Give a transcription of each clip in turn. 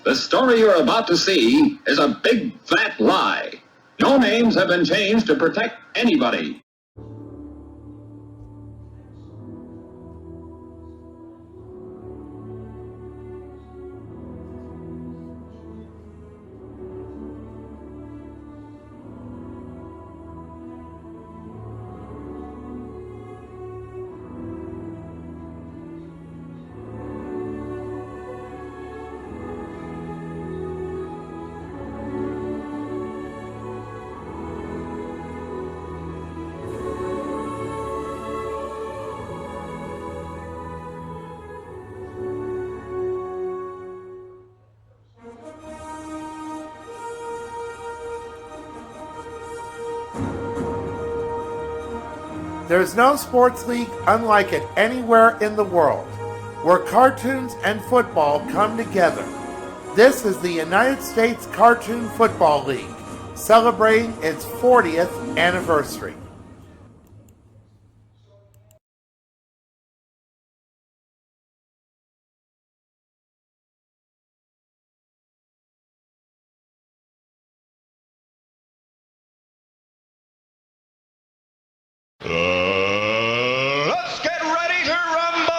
The story you're about to see is a big fat lie. No names have been changed to protect anybody. There is no sports league unlike it anywhere in the world, where cartoons and football come together. This is the United States Cartoon Football League, celebrating its 40th anniversary. Let's get ready to rumble!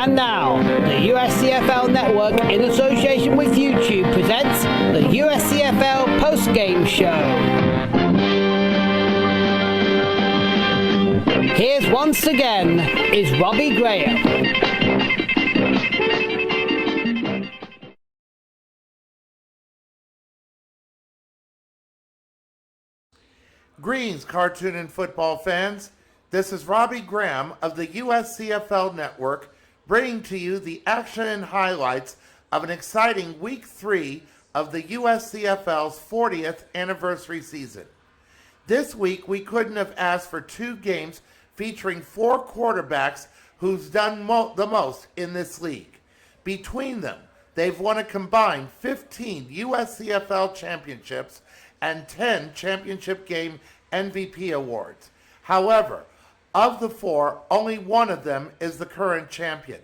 And now, the USCFL Network, in association with YouTube, presents the USCFL Postgame Show. Here's once again is Robbie Graham. Greetings, cartoon and football fans. This is Robbie Graham of the USCFL Network, bringing to you the action and highlights of an exciting Week 3 of the USCFL's 40th anniversary season. This week, we couldn't have asked for two games featuring four quarterbacks who's done the most in this league. Between them, they've won a combined 15 USCFL championships and 10 championship game MVP awards. However, of the four, only one of them is the current champion.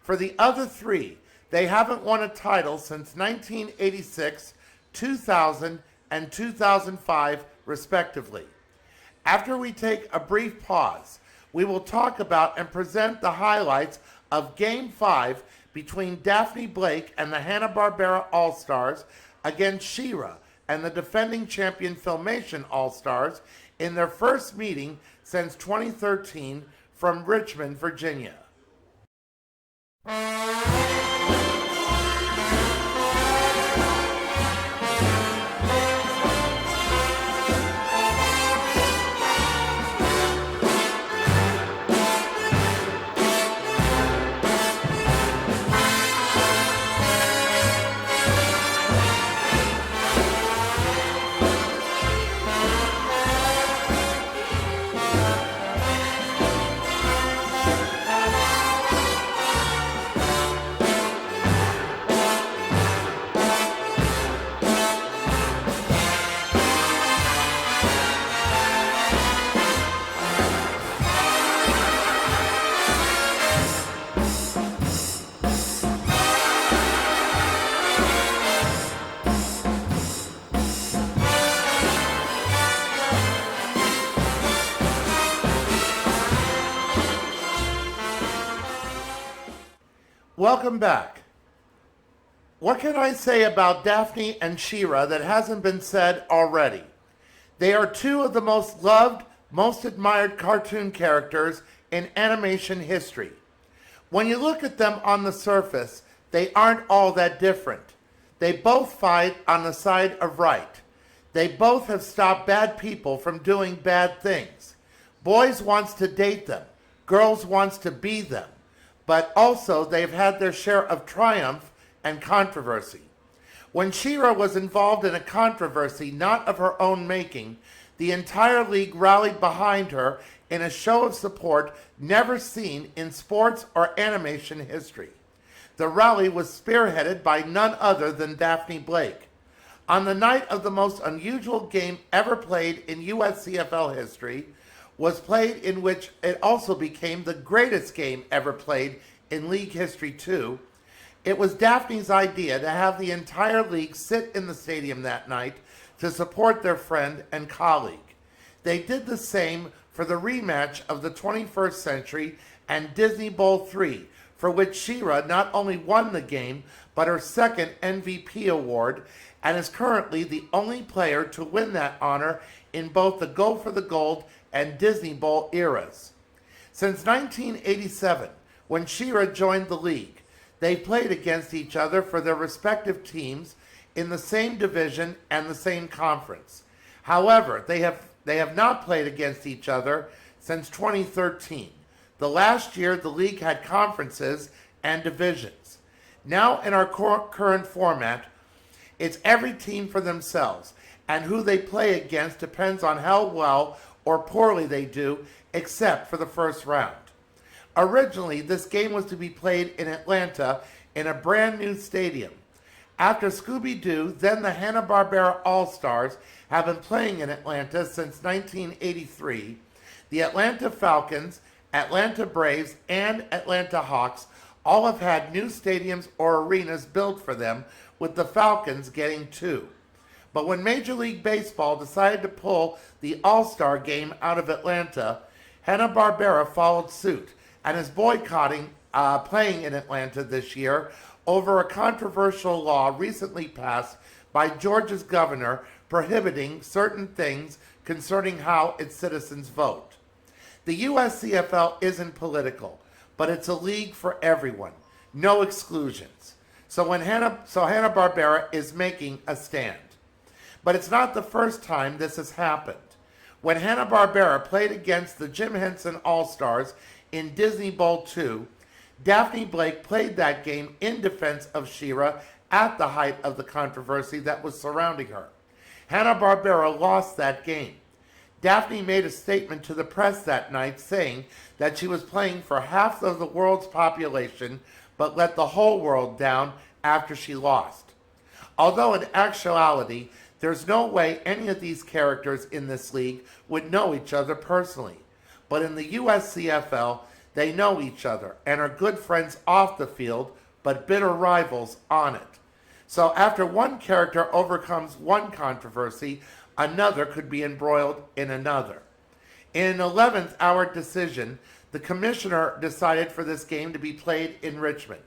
For the other three, they haven't won a title since 1986, 2000, and 2005, respectively. After we take a brief pause, we will talk about and present the highlights of Game 5 between Daphne Blake and the Hanna-Barbera All-Stars against She-Ra and the defending champion Filmation All-Stars in their first meeting since 2013 from Richmond, Virginia. Welcome back. What can I say about Daphne and She-Ra that hasn't been said already? They are two of the most loved, most admired cartoon characters in animation history. When you look at them on the surface, they aren't all that different. They both fight on the side of right. They both have stopped bad people from doing bad things. Boys wants to date them. Girls wants to be them. But also they've had their share of triumph and controversy. When She-Ra was involved in a controversy not of her own making, the entire league rallied behind her in a show of support never seen in sports or animation history. The rally was spearheaded by none other than Daphne Blake. On the night of the most unusual game ever played in USCFL history, was played in which it also became the greatest game ever played in league history too. It was Daphne's idea to have the entire league sit in the stadium that night to support their friend and colleague. They did the same for the rematch of the 21st Century and Disney Bowl III, for which She-Ra not only won the game, but her second MVP award, and is currently the only player to win that honor in both the Go for the Gold and Disney Bowl eras. Since 1987, when She-Ra joined the league, they played against each other for their respective teams in the same division and the same conference. However, they have not played against each other since 2013, the last year the league had conferences and divisions. Now in our current format, it's every team for themselves, and who they play against depends on how well or poorly they do, except for the first round. Originally, this game was to be played in Atlanta in a brand new stadium. After Scooby-Doo, then the Hanna-Barbera All-Stars have been playing in Atlanta since 1983. The Atlanta Falcons, Atlanta Braves, and Atlanta Hawks all have had new stadiums or arenas built for them, with the Falcons getting 2. But when Major League Baseball decided to pull the All-Star game out of Atlanta, Hanna-Barbera followed suit and is boycotting playing in Atlanta this year over a controversial law recently passed by Georgia's governor prohibiting certain things concerning how its citizens vote. The USCFL isn't political, but it's a league for everyone, no exclusions. So Hanna-Barbera is making a stand. But it's not the first time this has happened. When Hanna-Barbera played against the Jim Henson All-Stars in Disney Bowl II, Daphne Blake played that game in defense of She-Ra at the height of the controversy that was surrounding her. Hanna-Barbera lost that game. Daphne made a statement to the press that night saying that she was playing for half of the world's population, but let the whole world down after she lost. Although in actuality, there's no way any of these characters in this league would know each other personally. But in the USCFL, they know each other and are good friends off the field, but bitter rivals on it. So after one character overcomes one controversy, another could be embroiled in another. In an 11th hour decision, the commissioner decided for this game to be played in Richmond.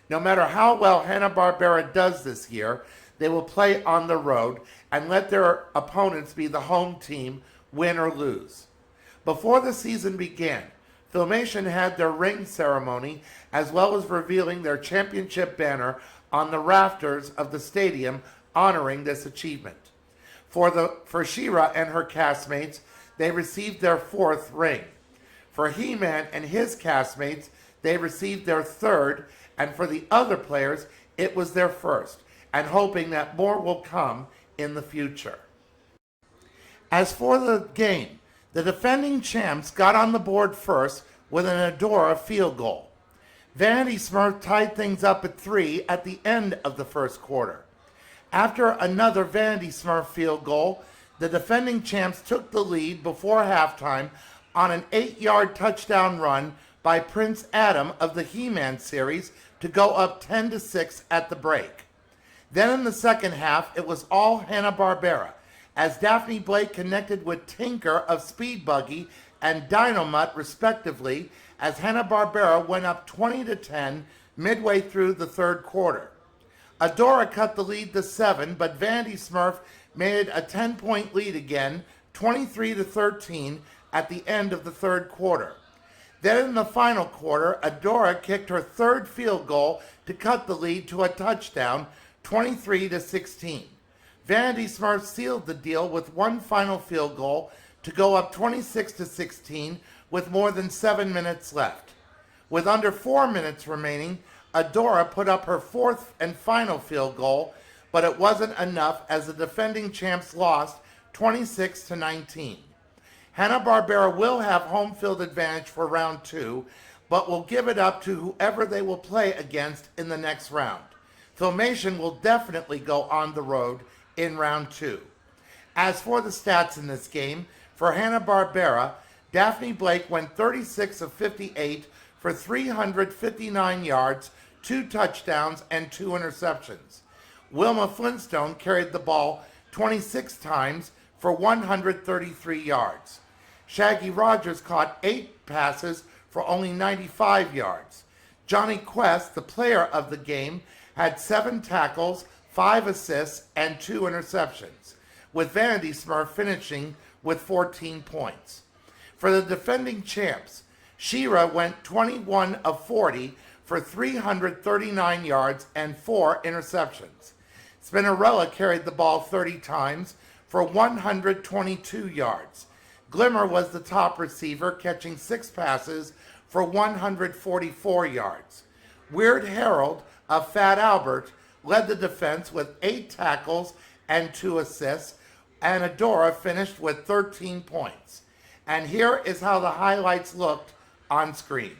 No matter how well Hanna-Barbera does this year, they will play on the road and let their opponents be the home team, win or lose. Before the season began, Filmation had their ring ceremony as well as revealing their championship banner on the rafters of the stadium honoring this achievement. For She-Ra and her castmates, they received their 4th ring. For He-Man and his castmates, they received their 3rd, and for the other players, it was their 1st, and hoping that more will come in the future. As for the game, the defending champs got on the board first with an Adora field goal. Vanity Smurf tied things up at 3 at the end of the first quarter. After another Vanity Smurf field goal, the defending champs took the lead before halftime on an 8-yard touchdown run by Prince Adam of the He-Man series to go up 10-6 at the break. Then in the second half, it was all Hanna-Barbera, as Daphne Blake connected with Tinker of Speed Buggy and Dynomutt respectively, as Hanna-Barbera went up 20-10, midway through the third quarter. Adora cut the lead to 7, but Vandy Smurf made it a 10-point lead again, 23-13 at the end of the third quarter. Then in the final quarter, Adora kicked her third field goal to cut the lead to a touchdown, 23-16. Vandy Smurf sealed the deal with one final field goal to go up 26-16 with more than 7 minutes left. With under 4 minutes remaining, Adora put up her fourth and final field goal, but it wasn't enough as the defending champs lost 26-19. Hanna-Barbera will have home field advantage for round 2, but will give it up to whoever they will play against in the next round. Filmation will definitely go on the road in round 2. As for the stats in this game, for Hanna-Barbera, Daphne Blake went 36 of 58 for 359 yards, 2 touchdowns, and 2 interceptions. Wilma Flintstone carried the ball 26 times for 133 yards. Shaggy Rogers caught 8 passes for only 95 yards. Johnny Quest, the player of the game, had 7 tackles, 5 assists, and 2 interceptions, with Vandy Smurf finishing with 14 points. For the defending champs, Shira went 21 of 40 for 339 yards and 4 interceptions. Spinnerella carried the ball 30 times for 122 yards. Glimmer was the top receiver, catching 6 passes for 144 yards. Weird Harold of Fat Albert led the defense with 8 tackles and 2 assists, and Adora finished with 13 points. And here is how the highlights looked on screen.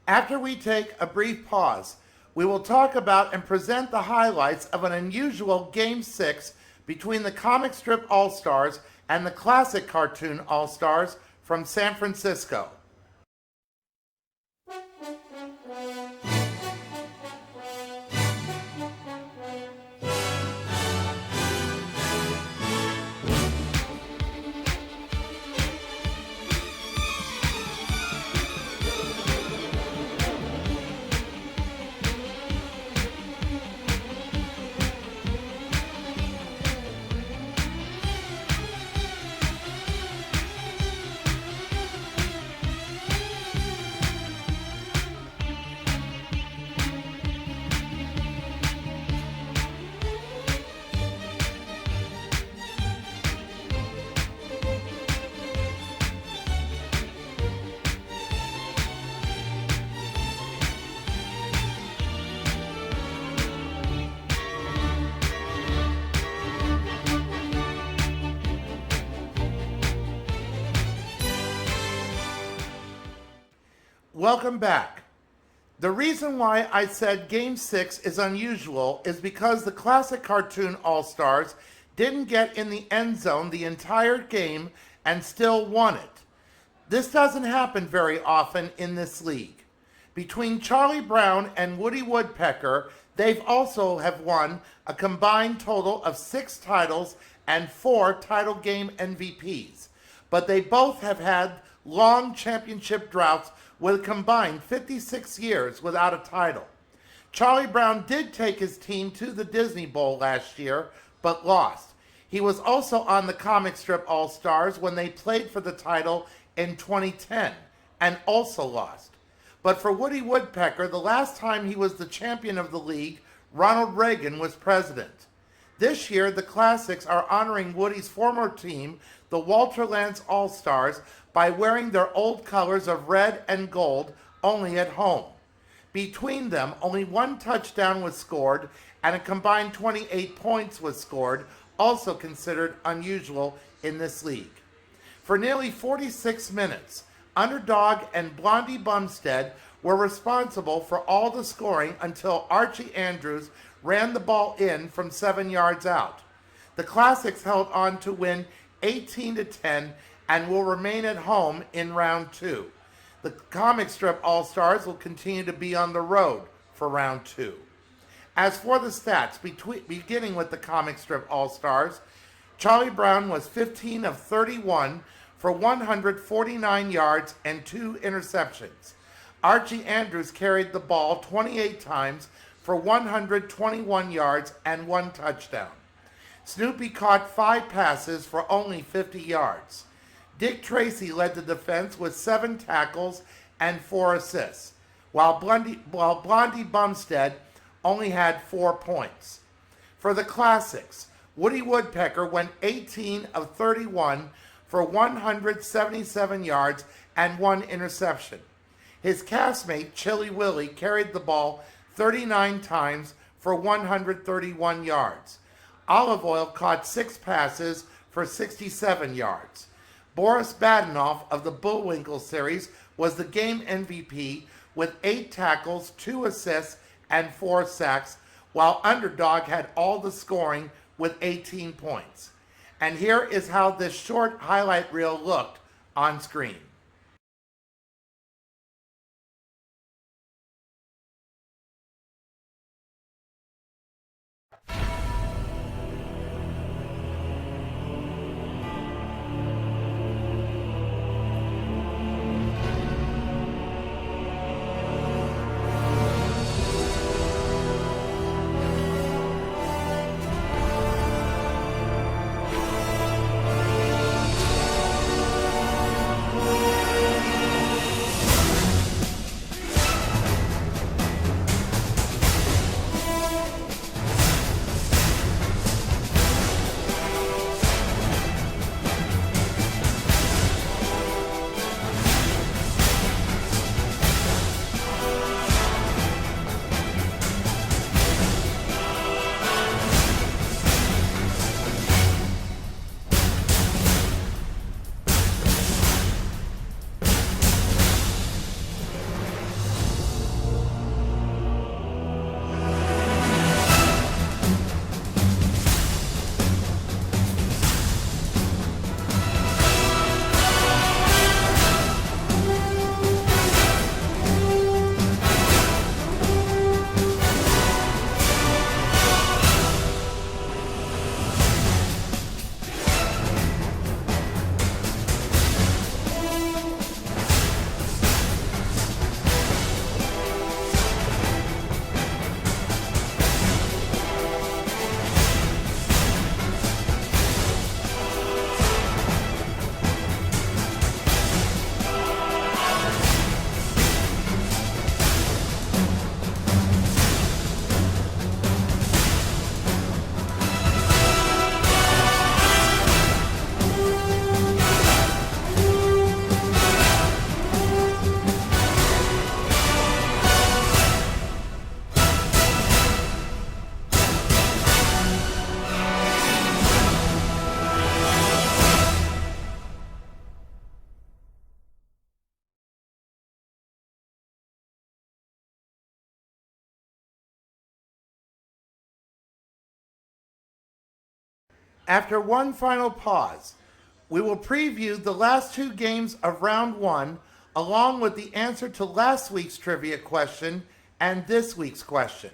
After we take a brief pause, we will talk about and present the highlights of an unusual Game 6 between the comic strip All-Stars and the classic cartoon All-Stars from San Francisco. Welcome back. The reason why I said Game 6 is unusual is because the classic cartoon All-Stars didn't get in the end zone the entire game and still won it. This doesn't happen very often in this league. Between Charlie Brown and Woody Woodpecker, they've also have won a combined total of 6 titles and 4 title game MVPs. But they both have had long championship droughts with a combined 56 years without a title. Charlie Brown did take his team to the Disney Bowl last year, but lost. He was also on the comic strip All-Stars when they played for the title in 2010, and also lost. But for Woody Woodpecker, the last time he was the champion of the league, Ronald Reagan was president. This year, the Classics are honoring Woody's former team, the Walter Lance All-Stars, by wearing their old colors of red and gold only at home. Between them, only 1 touchdown was scored and a combined 28 points was scored, also considered unusual in this league. For nearly 46 minutes, Underdog and Blondie Bumstead were responsible for all the scoring until Archie Andrews ran the ball in from 7 yards out. The Classics held on to win 18-10 and will remain at home in round 2. The comic strip All-Stars will continue to be on the road for round 2. As for the stats, beginning with the comic strip All-Stars, Charlie Brown was 15 of 31 for 149 yards and 2 interceptions. Archie Andrews carried the ball 28 times for 121 yards and 1 touchdown. Snoopy caught 5 passes for only 50 yards. Dick Tracy led the defense with 7 tackles and 4 assists, while Blondie Bumstead only had 4 points. For the Classics, Woody Woodpecker went 18 of 31 for 177 yards and 1 interception. His castmate, Chilly Willie, carried the ball 39 times for 131 yards. Olive Oil caught 6 passes for 67 yards. Boris Badenoff of the Bullwinkle series was the game MVP with 8 tackles, 2 assists, and 4 sacks, while Underdog had all the scoring with 18 points. And here is how this short highlight reel looked on screen. After one final pause, we will preview the last two games of round one, along with the answer to last week's trivia question and this week's question.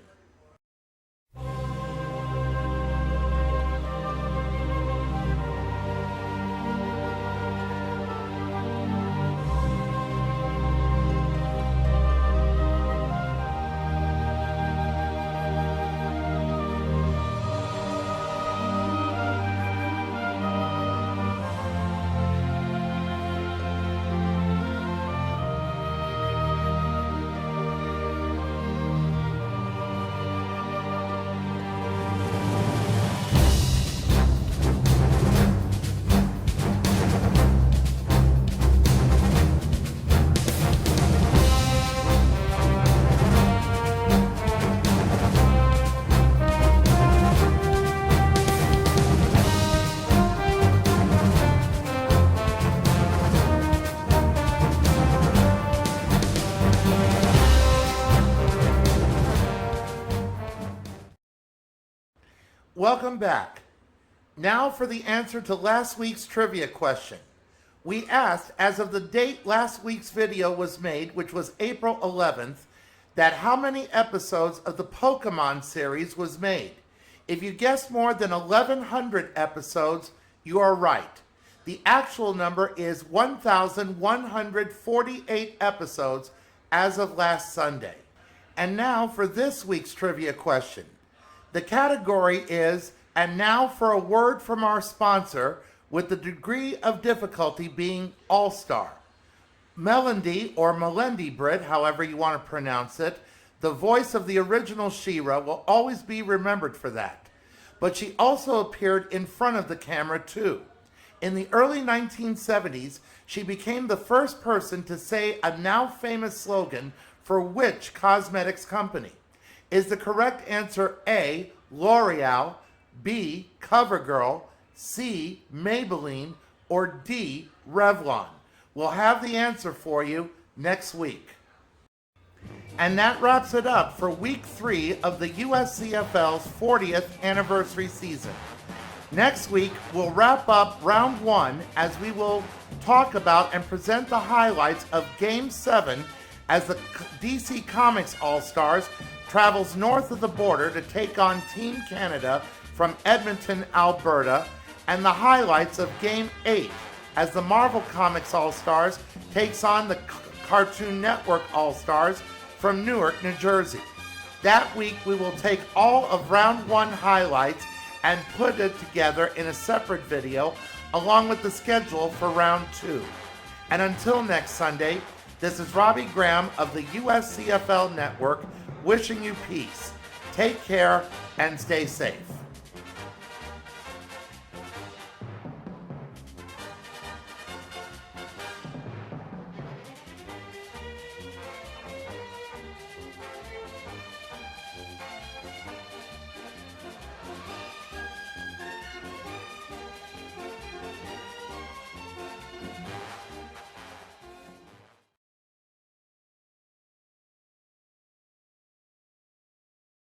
Welcome back. Now for the answer to last week's trivia question. We asked, as of the date last week's video was made, which was April 11th, that how many episodes of the Pokemon series was made. If you guessed more than 1,100 episodes, you are right. The actual number is 1,148 episodes as of last Sunday. And now for this week's trivia question. The category is, and now for a word from our sponsor, with the degree of difficulty being All-Star. Melendy, or Melendi Britt, however you want to pronounce it, the voice of the original She-Ra, will always be remembered for that. But she also appeared in front of the camera too. In the early 1970s, she became the first person to say a now famous slogan for which cosmetics company? Is the correct answer A, L'Oreal, B, CoverGirl, C, Maybelline, or D, Revlon? We'll have the answer for you next week. And that wraps it up for week 3 of the USCFL's 40th anniversary season. Next week, we'll wrap up round 1 as we will talk about and present the highlights of Game 7 as the DC Comics All-Stars travels north of the border to take on Team Canada from Edmonton, Alberta, and the highlights of Game 8 as the Marvel Comics All-Stars takes on the Cartoon Network All-Stars from Newark, New Jersey. That week, we will take all of Round 1 highlights and put it together in a separate video along with the schedule for Round 2. And until next Sunday, this is Robbie Graham of the USCFL Network wishing you peace. Take care and stay safe.